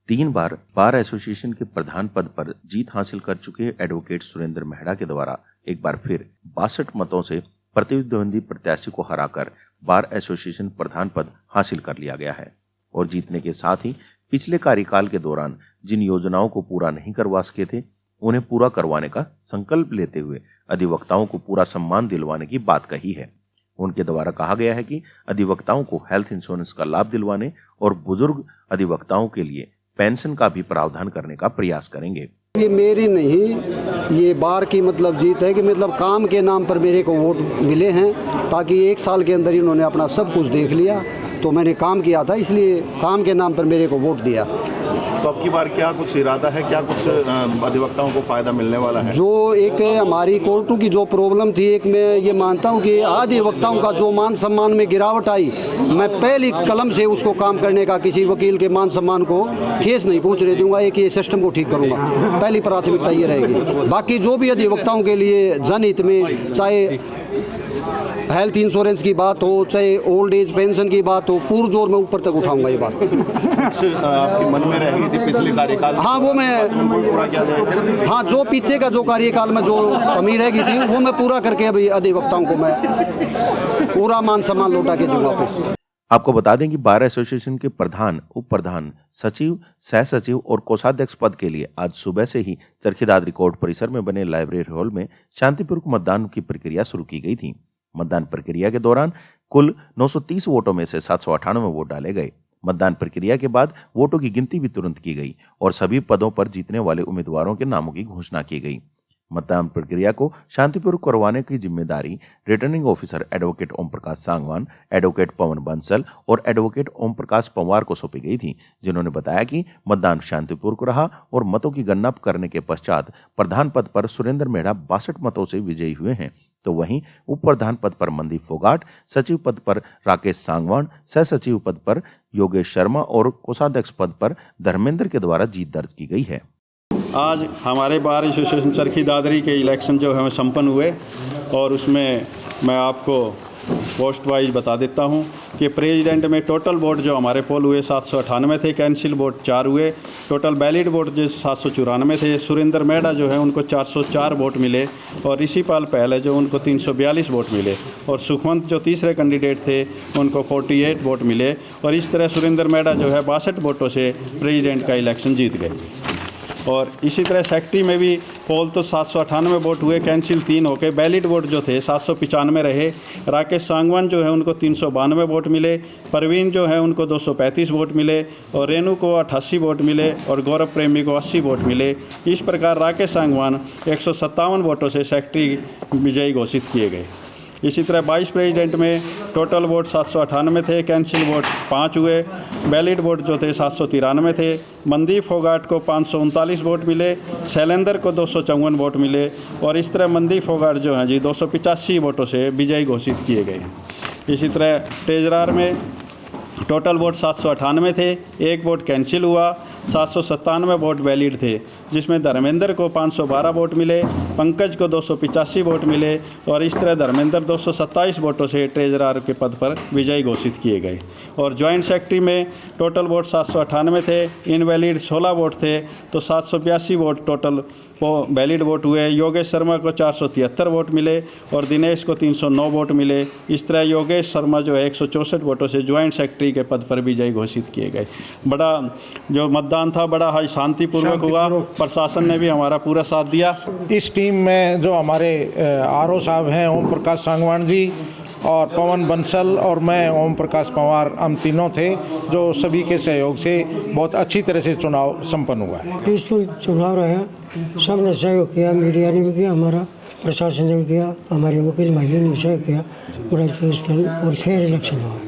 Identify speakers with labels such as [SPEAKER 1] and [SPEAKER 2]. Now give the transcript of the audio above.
[SPEAKER 1] 3 बार bar association के प्रधान पद पर जीत हासिल कर चुके एडवोकेट सुरेंद्र मेहड़ा के द्वारा एक बार फिर 62 मतों से प्रतिद्वंदी प्रत्याशी को हराकर बार एसोसिएशन प्रधान पद हासिल कर लिया गया है। और जीतने के साथ ही पिछले कार्यकाल के दौरान जिन योजनाओं को पूरा नहीं करवा सके थे, उन्हें पूरा करवाने का संकल्प लेते हुए अधिवक्ताओं को पूरा सम्मान दिलवाने की बात कही है। उनके द्वारा कहा गया है कि अधिवक्ताओं को हेल्थ इंश्योरेंस का लाभ दिलवाने और बुजुर्ग अधिवक्ताओं के लिए पेंशन का भी प्रावधान करने का प्रयास करेंगे।
[SPEAKER 2] ये मेरी नहीं, ये बार की जीत है कि काम के नाम पर मेरे को वोट मिले हैं, ताकि 1 साल के अंदर इन्होंने अपना सब कुछ देख लिया, तो मैंने काम किया था, इसलिए काम के नाम पर मेरे को वोट दिया।
[SPEAKER 3] तो अब की बार क्या कुछ इरादा है, क्या कुछ अधिवक्ताओं को फायदा मिलने वाला है?
[SPEAKER 2] जो एक हमारी कोर्टों की जो प्रॉब्लम थी, एक मैं ये मानता हूँ कि अधिवक्ताओं का जो मान सम्मान में गिरावट आई, मैं पहली कलम से उसको काम करने का, किसी वकील के मान सम्मान को ठेस नहीं पहुँचने दूंगा, एक ये सिस्टम को ठीक करूँगा। पहली प्राथमिकता ये रहेगी। बाकी जो भी अधिवक्ताओं के लिए जनहित में, चाहे हेल्थ इंश्योरेंस की बात हो, चाहे ओल्ड एज पेंशन की बात हो, पूर्ण जोर में ऊपर तक उठाऊंगा ये बात।
[SPEAKER 3] आपके मन में रह गई थी पिछले कार्यकाल?
[SPEAKER 2] हाँ, वो मैं
[SPEAKER 3] पूरा किया जाए।
[SPEAKER 2] हाँ, जो पीछे का जो कार्यकाल में जो कमी रह गई थी, वो मैं पूरा करके अभी अधिवक्ताओं को मैं पूरा मान सम्मान लौटा के दूंगा वापस।
[SPEAKER 1] आपको बता दें कि बार एसोसिएशन के प्रधान, उप प्रधान, सचिव, सह सचिव और कोषाध्यक्ष पद के लिए आज सुबह से ही चरखी दादरी कोर्ट परिसर में बने लाइब्रेरी हॉल में शांतिपूर्वक मतदान की प्रक्रिया शुरू की गई थी। मतदान प्रक्रिया के दौरान कुल 930 वोटों में से 798 वोट डाले गए। मतदान प्रक्रिया के बाद वोटों की गिनती भी तुरंत की गई और सभी पदों पर जीतने वाले उम्मीदवारों के नामों की घोषणा की गई। मतदान प्रक्रिया को शांतिपूर्वक करवाने की जिम्मेदारी returning officer advocate Om Prakash Sangwan, advocate पवन बंसल और एडवोकेट ओम प्रकाश पंवार को सौंपी गई थी, जिन्होंने बताया कि मतदान शांतिपूर्वक रहा और मतों की गणना करने के पश्चात प्रधान पद पर सुरेंद्र मेहड़ा 62 मतों से विजयी हुए हैं। तो वहीं उप प्रधान पद पर मनदीप फोगाट, सचिव पद पर राकेश सांगवान, सह सचिव पद पर योगेश शर्मा और कोषाध्यक्ष पद पर धर्मेंद्र के द्वारा जीत दर्ज की गई है।
[SPEAKER 4] आज हमारे बार एसोसिएशन चरखी दादरी के इलेक्शन जो है संपन्न हुए और उसमें मैं आपको पोस्ट वाइज बता देता हूं कि प्रेसिडेंट में टोटल वोट जो हमारे पोल हुए 798 थे, कैंसिल वोट 4 हुए, टोटल वैलिड वोट जो 794 थे। सुरेंद्र मेहड़ा जो है उनको 404 वोट मिले और ऋषिपाल पहले जो उनको 342 वोट मिले और सुखवंत जो तीसरे कैंडिडेट थे उनको 48 वोट मिले और इस तरह सुरेंद्र मेहड़ा जो है 62 वोटों से प्रेसिडेंट का इलेक्शन जीत गए। और इसी तरह सेक्रेटरी में भी पोल तो 798 वोट हुए, कैंसिल 3 होके वैलिड वोट जो थे 795 रहे। राकेश सांगवान जो है उनको 392 वोट मिले, परवीन जो है उनको 235 वोट मिले और रेणु को 88 वोट मिले और गौरव प्रेमी को 80 वोट मिले। इस प्रकार राकेश सांगवान 157 वोटों से सेक्रेटरी विजयी घोषित किए गए। इसी तरह वाइस प्रेसिडेंट में टोटल वोट 798 थे, कैंसिल वोट 5 हुए, वैलिड वोट जो थे 793 थे। मनदीप फोगाट को 539 वोट मिले, शैलेंद्र को 254 वोट मिले और इस तरह मनदीप फोगाट जो हैं जी 285 वोटों से विजयी घोषित किए गए। इसी तरह ट्रेजरार में टोटल वोट 798 थे, 1 वोट कैंसिल हुआ, 797 वोट वैलिड थे, जिसमें धर्मेंद्र को 512 वोट मिले, पंकज को 285 वोट मिले और इस तरह धर्मेंद्र 227 वोटों से ट्रेजरार के पद पर विजयी घोषित किए गए। और जॉइंट सेक्रेटरी में टोटल वोट 798 थे, इनवैलिड 16 वोट थे, तो 782 वोट टोटल वैलिड वोट हुए। योगेश शर्मा को 473 वोट मिले और दिनेश को 309 वोट मिले। इस तरह योगेश शर्मा जो है 164 वोटों से ज्वाइंट सेक्रेटरी के पद पर विजयी घोषित किए गए। बड़ा जो मतदान था बड़ा शांतिपूर्वक हुआ, प्रशासन ने भी हमारा पूरा साथ दिया।
[SPEAKER 5] इस टीम में जो हमारे आरओ साहब हैं ओम प्रकाश सांगवान जी और पवन बंसल और मैं ओम प्रकाश पंवार, हम तीनों थे जो सभी के सहयोग से बहुत अच्छी तरह से चुनाव संपन्न हुआ है।
[SPEAKER 6] पीसफुल चुनाव रहा, सबने सहयोग किया, मीडिया ने भी किया, हमारा प्रशासन ने भी किया, हमारे वकील भाइयों ने सहयोग किया, बड़ा पीसफुल और फेयर इलेक्शन हुआ।